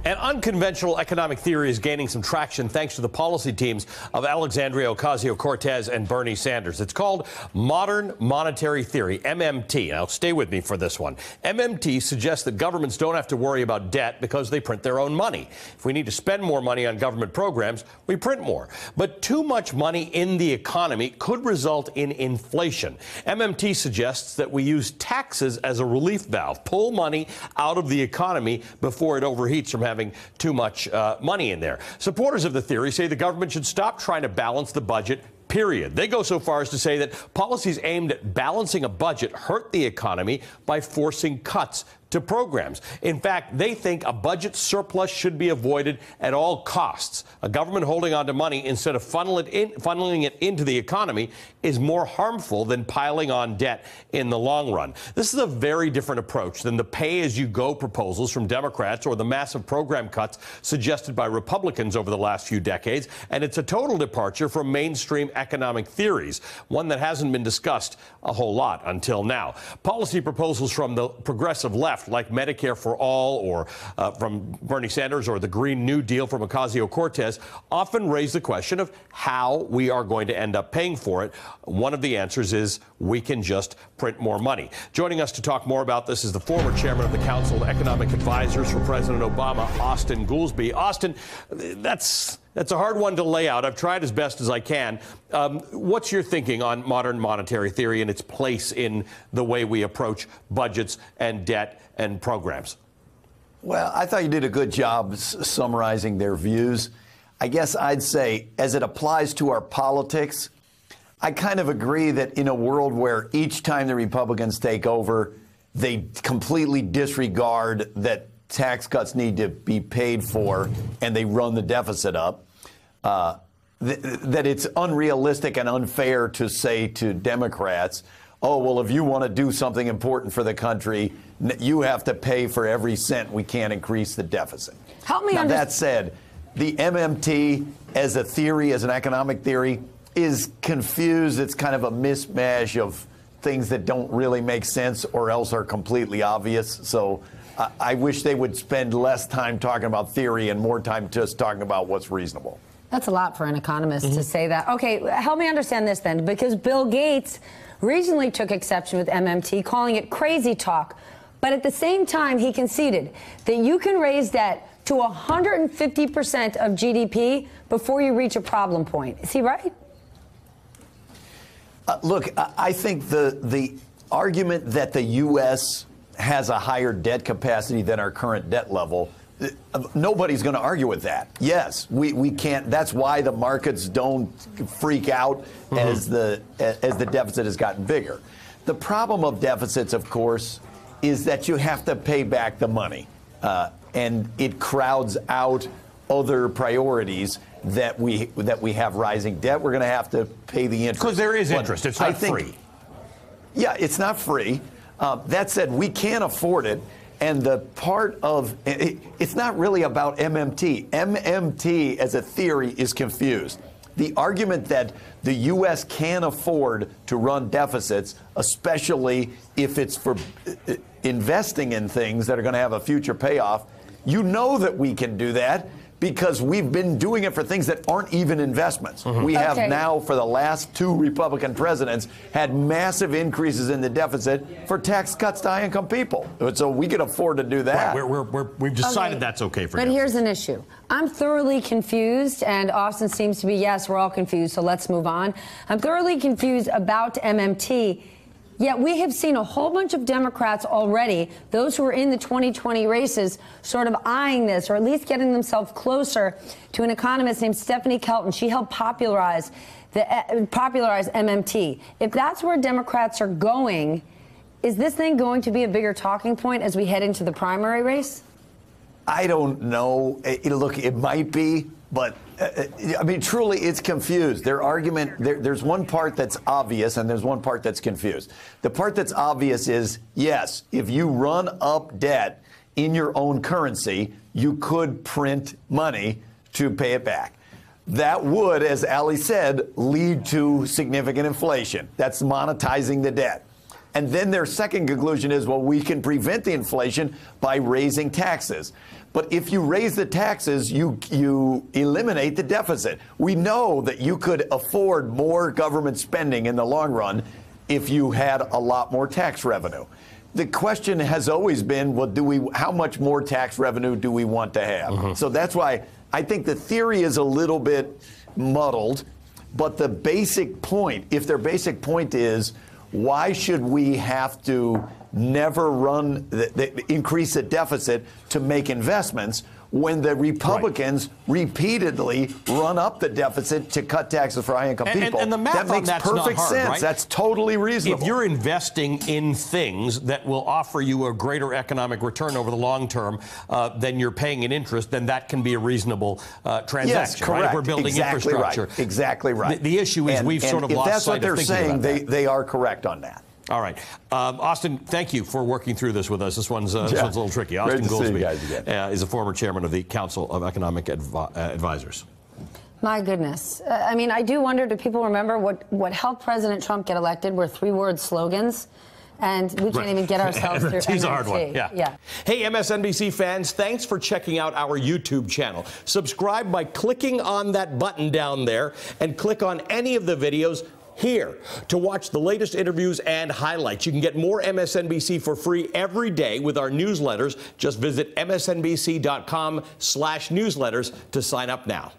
An unconventional economic theory is gaining some traction thanks to the policy teams of Alexandria Ocasio-Cortez and Bernie Sanders. It's called modern monetary theory, MMT. Now, stay with me for this one. MMT suggests that governments don't have to worry about debt because they print their own money. If we need to spend more money on government programs, we print more. But too much money in the economy could result in inflation. MMT suggests that we use taxes as a relief valve, pull money out of the economy before it overheats from having too much money in there. Supporters of the theory say the government should stop trying to balance the budget, period. They go so far as to say that policies aimed at balancing a budget hurt the economy by forcing cuts to programs. In fact, they think a budget surplus should be avoided at all costs. A government holding on to money instead of funneling it into the economy is more harmful than piling on debt in the long run. This is a very different approach than the pay-as-you-go proposals from Democrats or the massive program cuts suggested by Republicans over the last few decades, and it's a total departure from mainstream economic theories, one that hasn't been discussed a whole lot until now. Policy proposals from the progressive left, like Medicare for All or from Bernie Sanders or the Green New Deal from Ocasio-Cortez, often raise the question of how we are going to end up paying for it. One of the answers is we can just print more money. Joining us to talk more about this is the former chairman of the Council of Economic Advisors for President Obama, Austin Goolsbee. Austin, that's a hard one to lay out. I've tried as best as I can. What's your thinking on modern monetary theory and its place in the way we approach budgets and debt and programs? Well, I thought you did a good job summarizing their views. I guess I'd say, as it applies to our politics, I kind of agree that in a world where each time the Republicans take over, they completely disregard that tax cuts need to be paid for and they run the deficit up, that it's unrealistic and unfair to say to Democrats, oh, well, if you want to do something important for the country, you have to pay for every cent. We can't increase the deficit. Help me understand. That said, the MMT as a theory, as an economic theory, is confused. It's kind of a mismatch of things that don't really make sense or else are completely obvious. So I wish they would spend less time talking about theory and more time just talking about what's reasonable. That's a lot for an economist to say that. Okay, help me understand this then, because Bill Gates recently took exception with MMT, calling it crazy talk. But at the same time, he conceded that you can raise debt to 150% of GDP before you reach a problem point. Is he right? Look, I think the argument that the U.S. has a higher debt capacity than our current debt level, nobody's going to argue with that. Yes, we can't. That's why the markets don't freak out as the deficit has gotten bigger. The problem of deficits, of course, is that you have to pay back the money, and it crowds out other priorities that we have rising debt. We're going to have to pay the interest. Because there is interest. It's not free. Yeah, it's not free. That said, we can't afford it. And the part of it's not really about MMT. MMT as a theory is confused. The argument that the U.S. can't afford to run deficits, especially if it's for investing in things that are going to have a future payoff, you know that we can do that because we've been doing it for things that aren't even investments. We have now, for the last two Republican presidents, had massive increases in the deficit for tax cuts to high-income people. So we can afford to do that. Right, we've decided that's okay for you. But here's an issue. I'm thoroughly confused, and Austin seems to be, yes, we're all confused, so let's move on. I'm thoroughly confused about MMT. Yet we have seen a whole bunch of Democrats already, those who are in the 2020 races, sort of eyeing this, or at least getting themselves closer to an economist named Stephanie Kelton. She helped popularize MMT. If that's where Democrats are going, is this thing going to be a bigger talking point as we head into the primary race? I don't know. Look, it might be, but I mean, truly, it's confused. Their argument, there's one part that's obvious and there's one part that's confused. The part that's obvious is, yes, if you run up debt in your own currency, you could print money to pay it back. That would, as Ali said, lead to significant inflation. That's monetizing the debt. And then their second conclusion is, well, we can prevent the inflation by raising taxes. But if you raise the taxes, you eliminate the deficit. We know that you could afford more government spending in the long run if you had a lot more tax revenue. The question has always been, well, how much more tax revenue do we want to have? So that's why I think the theory is a little bit muddled, but the basic point, if their basic point is, why should we have to never increase the deficit to make investments when the Republicans repeatedly run up the deficit to cut taxes for high-income people? And the math that makes on that's perfect not hard, sense. right? That's totally reasonable. If you're investing in things that will offer you a greater economic return over the long term than you're paying in interest, then that can be a reasonable transaction. Yes, correct. Right? If we're building infrastructure. Right. Exactly right. The issue is we've sort of lost sight of thinking about that. If that's what they're saying, they are correct on that. All right. Austin, thank you for working through this with us. This one's a little tricky. Austin Goolsbee is a former chairman of the Council of Economic Advisors. My goodness. I mean, I do wonder, do people remember what helped President Trump get elected were three-word slogans? And we can't even get ourselves through MMT. He's a hard one. Yeah. Hey, MSNBC fans, thanks for checking out our YouTube channel. Subscribe by clicking on that button down there and click on any of the videos here to watch the latest interviews and highlights. You can get more MSNBC for free every day with our newsletters. Just visit msnbc.com/newsletters to sign up now.